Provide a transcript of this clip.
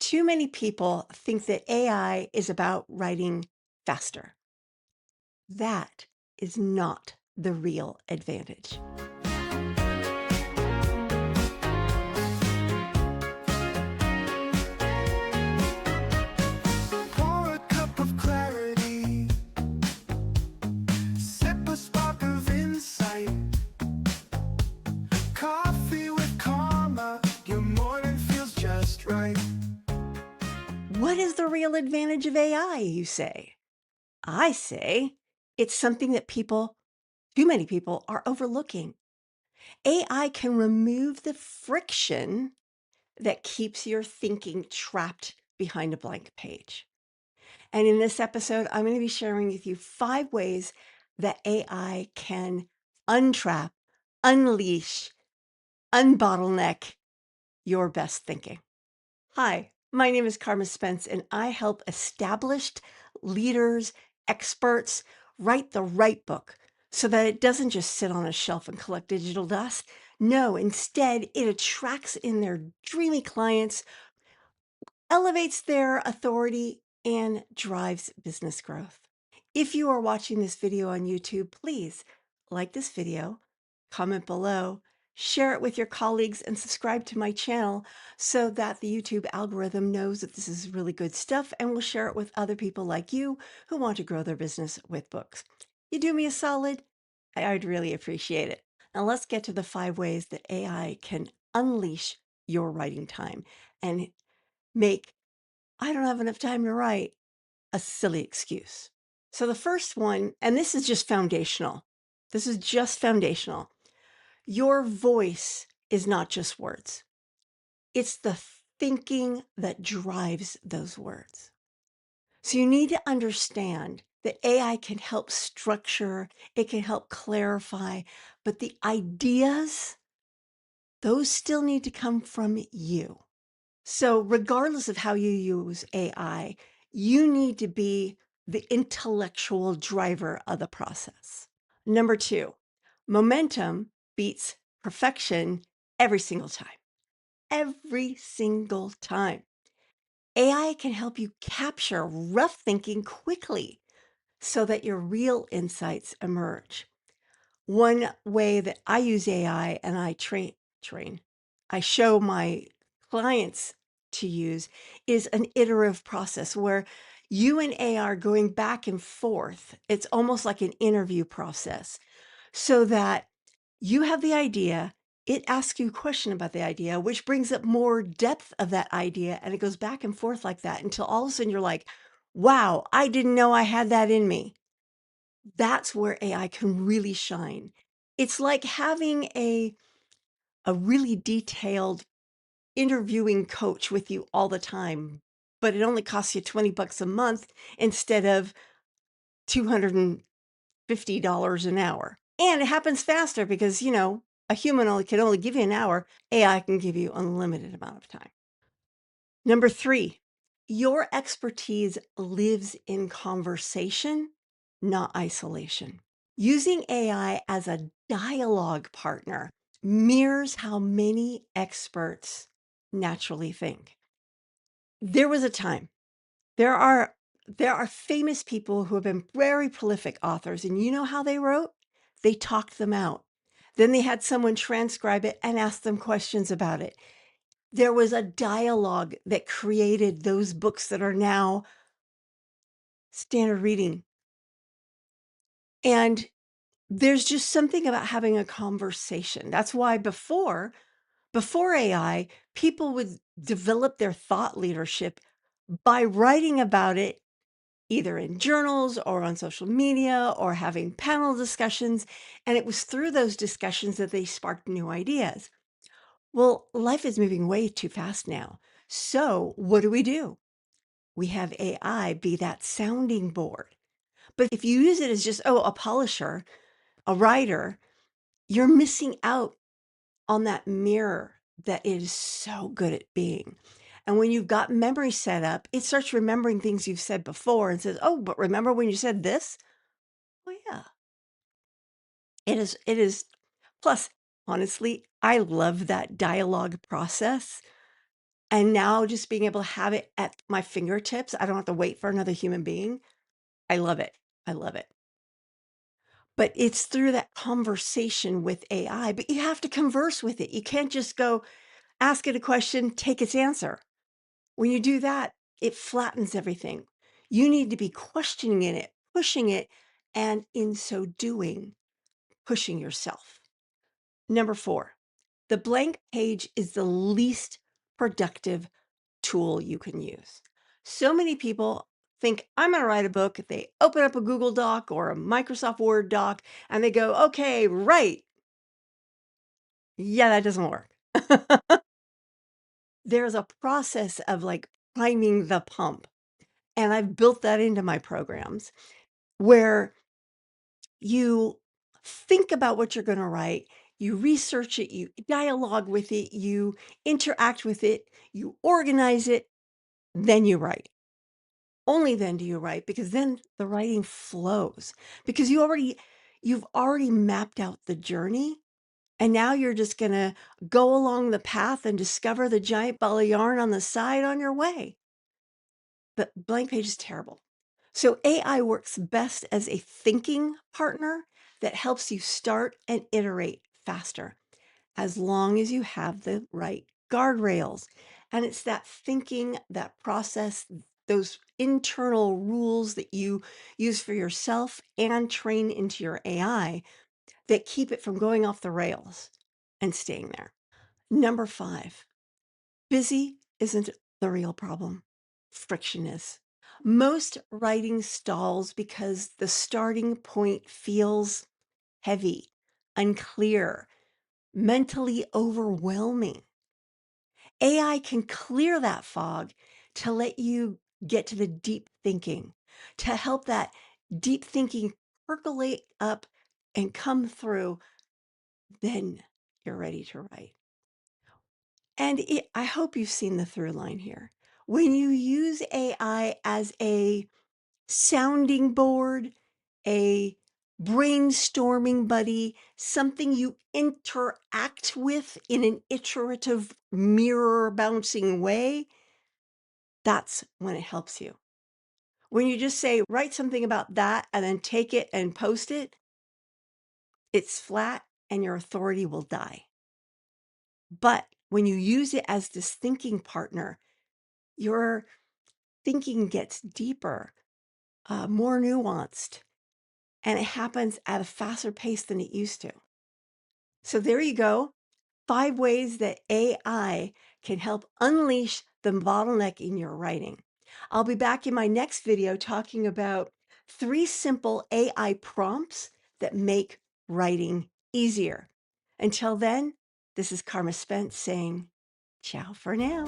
Too many people think that AI is about writing faster. That is not the real advantage. Pour a cup of clarity, sip a spark of insight. Coffee with Karma, your morning feels just right. What is the real advantage of AI, you say? I say it's something that too many people, are overlooking. AI can remove the friction that keeps your thinking trapped behind a blank page. And in this episode, I'm going to be sharing with you 5 ways that AI can untrap, unleash, unbottleneck your best thinking. Hi, my name is Carma Spence, and I help established leaders, experts write the right book so that it doesn't just sit on a shelf and collect digital dust. No, instead, it attracts in their dreamy clients, elevates their authority, and drives business growth. If you are watching this video on YouTube, please like this video, comment below, share it with your colleagues, and subscribe to my channel so that the YouTube algorithm knows that this is really good stuff and will share it with other people like you who want to grow their business with books. You do me a solid, I'd really appreciate it. Now let's get to the 5 ways that AI can unleash your writing time and make "I don't have enough time to write" a silly excuse. So the first one, and this is just foundational. This is just foundational. Your voice is not just words. It's the thinking that drives those words. So you need to understand that AI can help structure, it can help clarify, but the ideas, those still need to come from you. So regardless of how you use AI, you need to be the intellectual driver of the process. Number 2, momentum beats perfection every single time. Every single time. AI can help you capture rough thinking quickly so that your real insights emerge. One way that I use AI and I train, I show my clients to use is an iterative process where you and AI are going back and forth. It's almost like an interview process so that you have the idea, it asks you a question about the idea, which brings up more depth of that idea. And it goes back and forth like that until all of a sudden you're like, wow, I didn't know I had that in me. That's where AI can really shine. It's like having a really detailed interviewing coach with you all the time, but it only costs you $20 a month instead of $250 an hour. And it happens faster because, a human can only give you an hour. AI can give you unlimited amount of time. Number 3, your expertise lives in conversation, not isolation. Using AI as a dialogue partner mirrors how many experts naturally think. There was a time, there are there are famous people who have been very prolific authors, and you know how they wrote? They talked them out. Then they had someone transcribe it and ask them questions about it. There was a dialogue that created those books that are now standard reading. And there's just something about having a conversation. That's why before AI, people would develop their thought leadership by writing about it either in journals or on social media or having panel discussions. And it was through those discussions that they sparked new ideas. Well, life is moving way too fast now. So what do? We have AI be that sounding board. But if you use it as just, a polisher, a writer, you're missing out on that mirror that it is so good at being. And when you've got memory set up, it starts remembering things you've said before and says, "Oh, but remember when you said this?" Well, yeah, it is. Plus, honestly, I love that dialogue process And now just being able to have it at my fingertips, I don't have to wait for another human being. I love it. I love it. But it's through that conversation with AI, but you have to converse with it. You can't just go ask it a question, take its answer. When you do that, it flattens everything. You need to be questioning it, pushing it, and in so doing, pushing yourself. Number 4, the blank page is the least productive tool you can use. So many people think, I'm going to write a book. They open up a Google Doc or a Microsoft Word doc and they go, okay, write. Yeah, that doesn't work. There's a process of like priming the pump. And I've built that into my programs where you think about what you're going to write, you research it, you dialogue with it, you interact with it, you organize it, then you write. Only then do you write because then the writing flows because you've already mapped out the journey and now you're just going to go along the path and discover the giant ball of yarn on the side on your way. But blank page is terrible. So AI works best as a thinking partner that helps you start and iterate faster as long as you have the right guardrails. And it's that thinking, that process, those internal rules that you use for yourself and train into your AI that keep it from going off the rails and staying there. Number 5, busy isn't the real problem. Friction is. Most writing stalls because the starting point feels heavy, unclear, mentally overwhelming. AI can clear that fog to let you get to the deep thinking, to help that deep thinking percolate up and come through. Then you're ready to write. And I hope you've seen the through line here. When you use AI as a sounding board, a brainstorming buddy, something you interact with in an iterative mirror bouncing way, that's when it helps you. When you just say, write something about that and then take it and post it, it's flat and your authority will die. But when you use it as this thinking partner, your thinking gets deeper, more nuanced, and it happens at a faster pace than it used to. So there you go. 5 ways that AI can help unleash the bottleneck in your writing. I'll be back in my next video talking about 3 simple AI prompts that make writing easier. Until then, this is Carma Spence saying ciao for now.